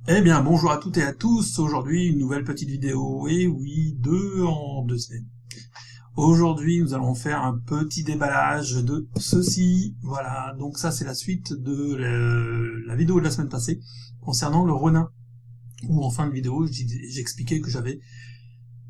Eh bien, bonjour à toutes et à tous. Aujourd'hui, une nouvelle petite vidéo. Et oui, 2 en 2 semaines. Aujourd'hui, nous allons faire un petit déballage de ceci. Voilà, donc ça, c'est la suite de la vidéo de la semaine passée concernant le Ronin. Où en fin de vidéo, j'expliquais que j'avais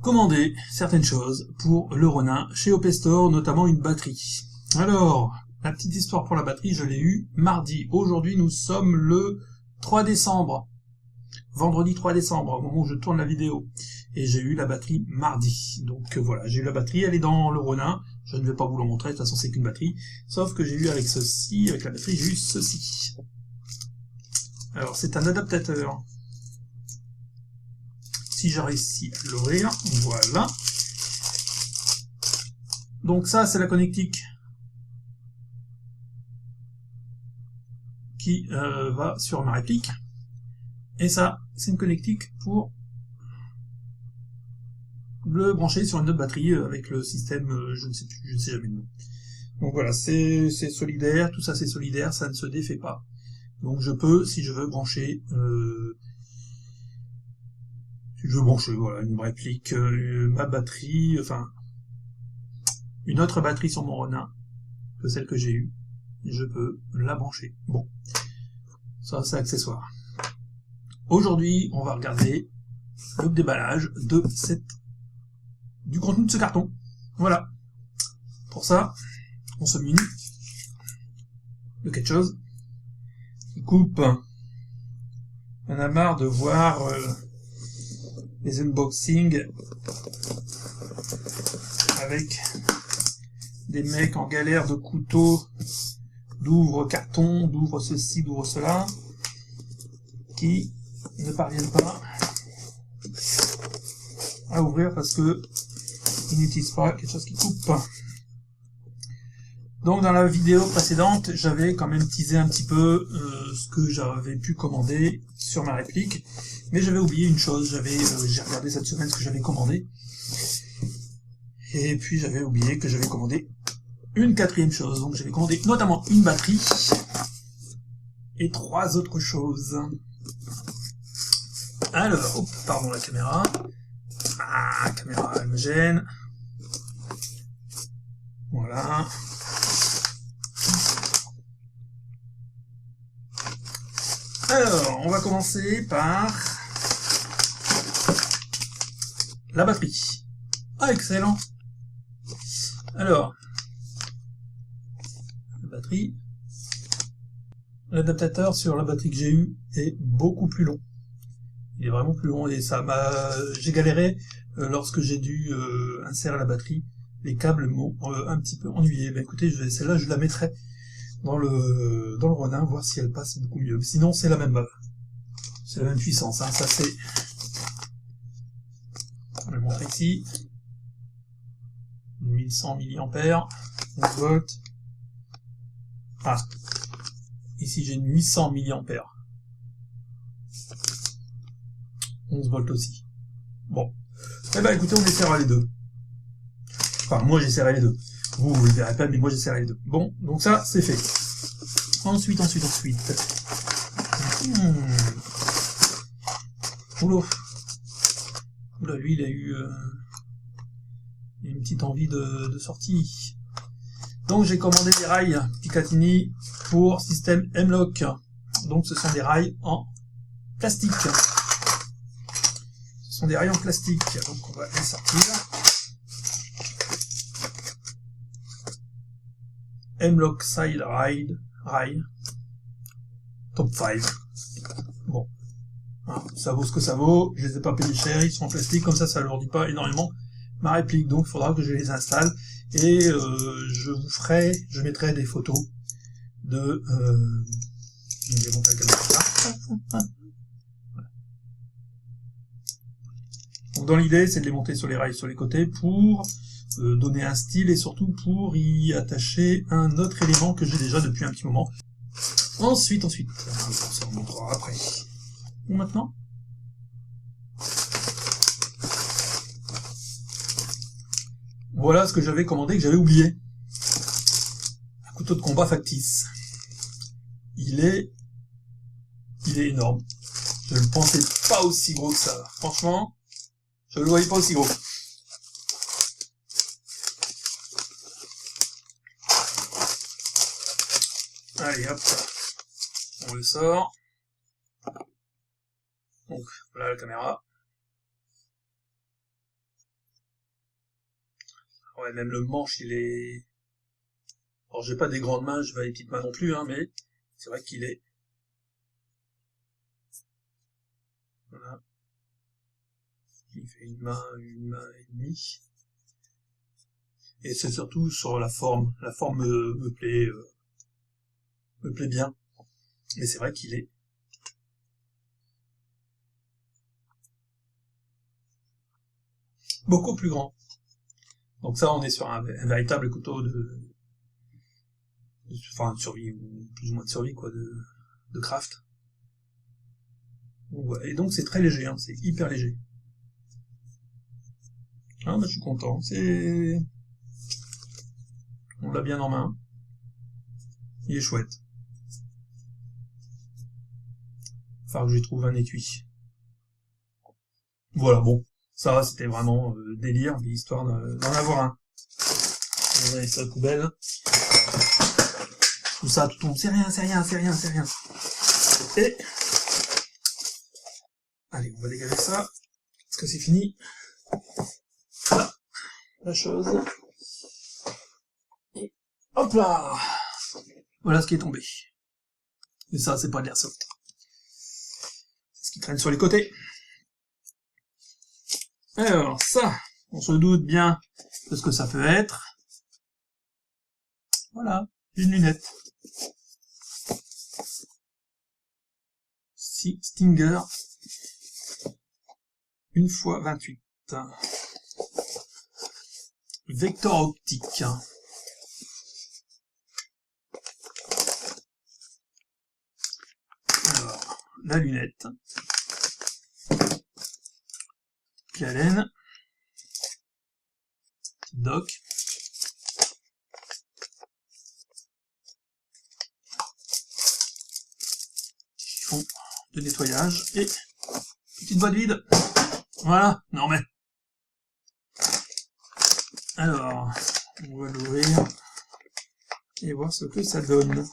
commandé certaines choses pour le Ronin chez OP Store, notamment une batterie. Alors, la petite histoire pour la batterie, je l'ai eue mardi. Aujourd'hui, nous sommes le 3 décembre. Vendredi 3 décembre, au moment où je tourne la vidéo. Et j'ai eu la batterie mardi. Donc voilà, j'ai eu la batterie, elle est dans le Ronin. Je ne vais pas vous le montrer, de toute façon c'est qu'une batterie. Sauf que j'ai eu avec ceci, avec la batterie, j'ai eu ceci. Alors c'est un adaptateur. Si j'ai réussi à l'ouvrir, voilà. Donc ça c'est la connectique qui va sur ma réplique. Et ça, c'est une connectique pour le brancher sur une autre batterie avec le système, je ne sais plus, je ne sais jamais le nom. Donc voilà, c'est solidaire, tout ça c'est solidaire, ça ne se défait pas. Donc je peux, si je veux, brancher, voilà, une réplique, ma batterie, enfin, une autre batterie sur mon Ronin que celle que j'ai eue, je peux la brancher. Bon, ça c'est accessoire. Aujourd'hui, on va regarder le déballage de du contenu de ce carton. Voilà. Pour ça, on se munit de quelque chose qui coupe. On a marre de voir les unboxings avec des mecs en galère de couteau, d'ouvre carton, d'ouvre ceci, d'ouvre cela, qui ne parviennent pas à ouvrir parce que ils n'utilisent pas quelque chose qui coupe. Donc dans la vidéo précédente, j'avais quand même teasé un petit peu ce que j'avais pu commander sur ma réplique, mais j'avais oublié une chose. J'ai regardé cette semaine ce que j'avais commandé, et puis j'avais oublié que j'avais commandé une quatrième chose. Donc j'avais commandé notamment une batterie et 3 autres choses. Alors, oh, pardon la caméra. Ah, caméra, elle me gêne. Voilà. Alors, on va commencer par la batterie. Ah, excellent. Alors, la batterie. L'adaptateur sur la batterie que j'ai eue est beaucoup plus long. Il est vraiment plus long et j'ai galéré lorsque j'ai dû insérer la batterie. Les câbles m'ont un petit peu ennuyé. Ben écoutez, celle-là je la mettrai dans le Ronin, voir si elle passe beaucoup mieux. Sinon c'est la même puissance. Hein. Ça c'est, je vais le montrer ici. 1100 mA, 11 volts. Ah, ici j'ai une 800 mA. 11 volts aussi. Bon. Eh ben écoutez, on essaiera les deux. Enfin, moi j'essaierai les deux. Vous le verrez pas, mais moi j'essaierai les deux. Bon, donc ça, c'est fait. Ensuite. Oula, lui, il a eu une petite envie de sortie. Donc j'ai commandé des rails Picatinny pour système M-Lock. Donc ce sont des rails en plastique. Ce sont des rails en plastique, donc on va les sortir. M-Lock Side Rail Top 5. Bon, hein, ça vaut ce que ça vaut, je les ai pas payés cher, ils sont en plastique, comme ça alourdit pas énormément ma réplique, donc il faudra que je les installe, et je mettrai des photos de... je vais monter la caméra. Donc dans l'idée, c'est de les monter sur les rails sur les côtés pour donner un style et surtout pour y attacher un autre élément que j'ai déjà depuis un petit moment. Ensuite, ça on montrera après. Ou maintenant. Voilà ce que j'avais commandé que j'avais oublié. Un couteau de combat factice. Il est énorme. Je ne le pensais pas aussi gros que ça. Franchement, je le voyais pas aussi gros. Allez, hop. On le sort. Donc, voilà la caméra. Ouais, même le manche, il est... Alors, j'ai pas des grandes mains, j'ai pas des petites mains non plus, hein, mais c'est vrai qu'il est... Voilà. Il fait une main et demie. Et c'est surtout sur la forme. La forme me plaît bien. Mais c'est vrai qu'il est beaucoup plus grand. Donc ça, on est sur un véritable couteau enfin, de survie, ou plus ou moins de survie, quoi, de craft. Donc, ouais. Et donc c'est très léger, hein, c'est hyper léger. Ah, bah, je suis content, on l'a bien en main. Il est chouette. Faut que je lui trouve un étui. Voilà, bon. Ça, c'était vraiment délire, histoire d'en avoir un. On va laisser la poubelle. Tout ça, tout tombe. C'est rien. Et... Allez, on va dégager ça. Parce que c'est fini. Voilà. La chose. Et hop là. Voilà ce qui est tombé. Et ça, c'est pas de l'airsoft. C'est ce qui traîne sur les côtés. Alors, ça, on se doute bien de ce que ça peut être. Voilà, une lunette. Stinger 1x28. Vector optique. Alors, la lunette. La laine. Doc. Chiffon de nettoyage et petite boîte vide. Voilà, non mais. Alors, on va l'ouvrir et voir ce que ça donne.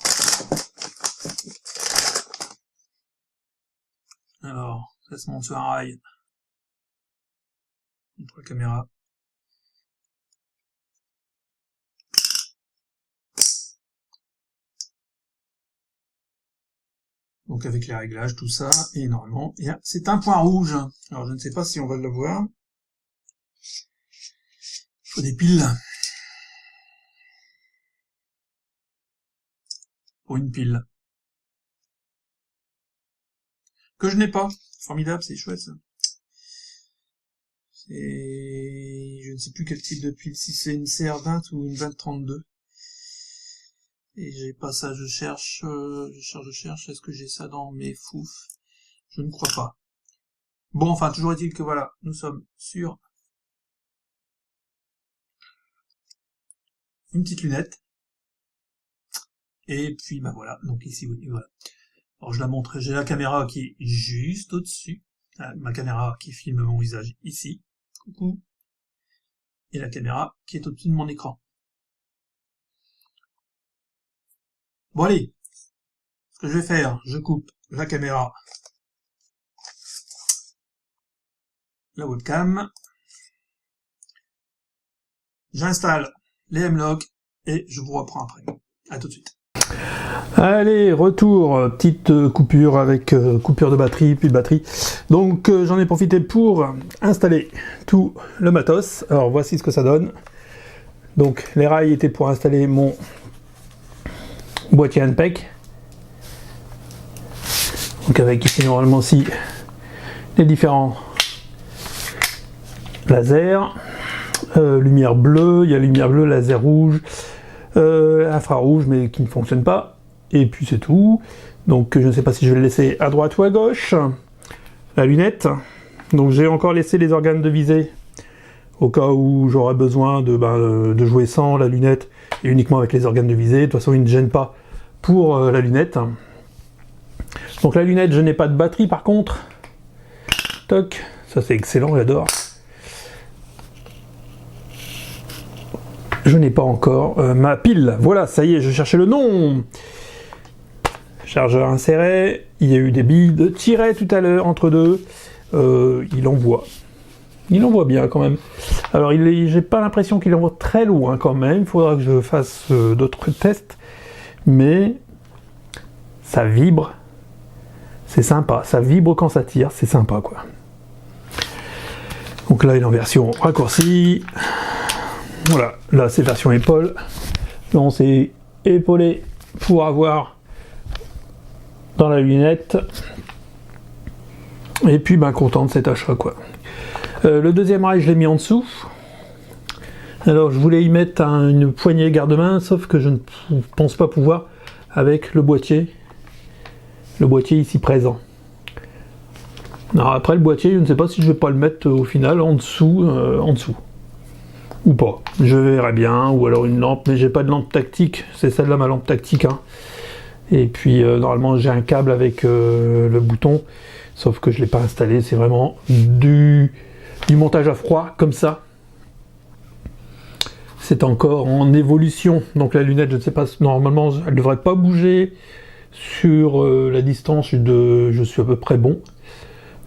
Alors, ça se monte sur un rail. Contre la caméra. Donc avec les réglages, tout ça, et normalement, c'est un point rouge. Alors je ne sais pas si on va le voir. Il faut des piles. Pour une pile. Que je n'ai pas. Formidable, c'est chouette ça. Je ne sais plus quel type de pile, si c'est une CR20 ou une 2032. Et j'ai pas ça, je cherche, est-ce que j'ai ça dans mes fouf? Je ne crois pas. Bon, enfin, toujours est-il que voilà, nous sommes sur une petite lunette. Et puis, bah voilà, donc ici, voilà. Alors je la montre, j'ai la caméra qui est juste au-dessus. Ma caméra qui filme mon visage ici. Coucou. Et la caméra qui est au-dessus de mon écran. Bon allez, ce que je vais faire, je coupe la caméra, la webcam, j'installe les M-Lock et je vous reprends après. À tout de suite. Allez, retour, petite coupure avec coupure de batterie, plus de batterie. Donc j'en ai profité pour installer tout le matos. Alors voici ce que ça donne. Donc les rails étaient pour installer mon boîtier Handpec. Donc avec ici normalement aussi les différents lasers, lumière bleue, il y a lumière bleue, laser rouge, infrarouge mais qui ne fonctionne pas, et puis c'est tout. Donc je ne sais pas si je vais le laisser à droite ou à gauche. La lunette, donc j'ai encore laissé les organes de visée au cas où j'aurais besoin de jouer sans la lunette et uniquement avec les organes de visée. De toute façon ils ne gênent pas pour la lunette. Donc la lunette, je n'ai pas de batterie par contre, toc. Ça c'est excellent, j'adore. Je n'ai pas encore ma pile. Voilà, ça y est, je cherchais le nom. Chargeur inséré. Il y a eu des billes de tiret tout à l'heure entre deux. Il envoie. Il envoie bien quand même. Alors, j'ai pas l'impression qu'il envoie très loin quand même. Il faudra que je fasse d'autres tests. Mais ça vibre. C'est sympa. Ça vibre quand ça tire. C'est sympa, quoi. Donc là, il est en version raccourcie. Voilà. Là, c'est version épaule. Là, on s'est épaulé pour avoir dans la lunette. Et puis, ben, content de cet achat, quoi. Le deuxième rail, je l'ai mis en dessous. Alors, je voulais y mettre une poignée garde-main, sauf que je ne pense pas pouvoir avec le boîtier. Le boîtier ici présent. Alors, après, le boîtier, je ne sais pas si je vais pas le mettre au final en dessous. Ou pas. Je verrai bien. Ou alors une lampe, mais j'ai pas de lampe tactique. C'est celle-là, ma lampe tactique. Hein. Et puis, normalement, j'ai un câble avec le bouton. Sauf que je ne l'ai pas installé. C'est vraiment du montage à froid, comme ça. C'est encore en évolution. Donc la lunette, je ne sais pas, normalement, elle ne devrait pas bouger sur la distance je suis à peu près bon.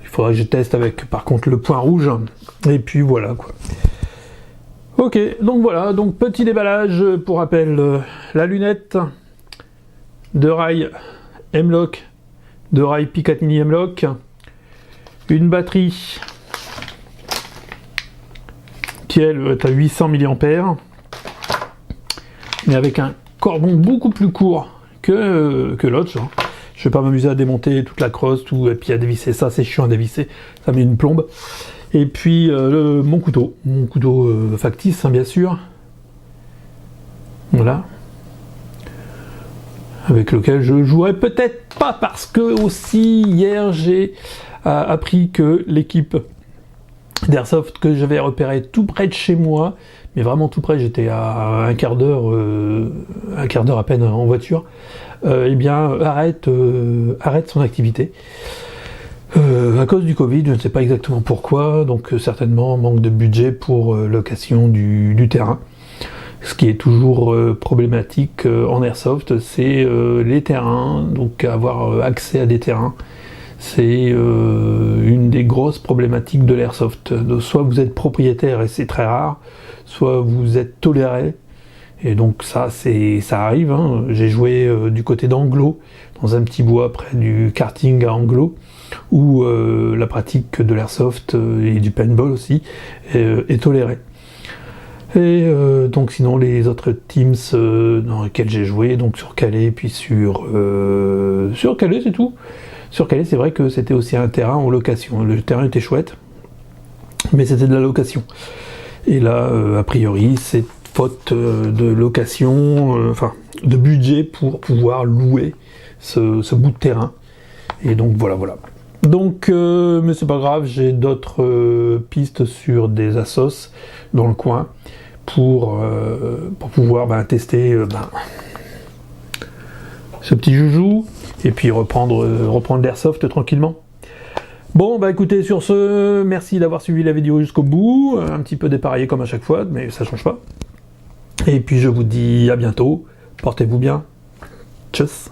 Il faudrait que je teste avec, par contre, le point rouge. Et puis voilà, quoi. Ok, donc voilà, donc petit déballage, pour rappel, la lunette de rail M-Lock, de rail Picatinny M-Lock, une batterie qui elle est à 800 mAh, mais avec un cordon beaucoup plus court que l'autre. Je vais pas m'amuser à démonter toute la crosse, et puis à dévisser ça, c'est chiant à dévisser, ça met une plombe. Et puis mon couteau factice, hein, bien sûr. Voilà. Avec lequel je jouerai peut-être pas, parce que aussi hier j'ai appris que l'équipe d'Airsoft que j'avais repéré tout près de chez moi, mais vraiment tout près, j'étais à un quart d'heure à peine en voiture, eh bien arrête son activité. À cause du Covid, je ne sais pas exactement pourquoi, donc certainement manque de budget pour location du terrain. Ce qui est toujours problématique en Airsoft, c'est les terrains, donc avoir accès à des terrains. C'est une des grosses problématiques de l'Airsoft. Soit vous êtes propriétaire et c'est très rare, soit vous êtes toléré. Et donc ça arrive. Hein. J'ai joué du côté d'Anglo, dans un petit bois près du karting à Anglo, où la pratique de l'Airsoft et du paintball aussi est tolérée. Et donc sinon les autres teams dans lesquels j'ai joué, donc sur Calais, puis sur Calais, c'est tout. Sur Calais, c'est vrai que c'était aussi un terrain en location. Le terrain était chouette, mais c'était de la location. Et là, a priori, c'est faute de location, de budget pour pouvoir louer ce bout de terrain. Et donc voilà. Donc, mais c'est pas grave, j'ai d'autres pistes sur des assos dans le coin pour pouvoir tester ce petit joujou et puis reprendre l'airsoft tranquillement. Bon, écoutez, sur ce, merci d'avoir suivi la vidéo jusqu'au bout, un petit peu dépareillé comme à chaque fois, mais ça change pas. Et puis je vous dis à bientôt, portez-vous bien, tchuss.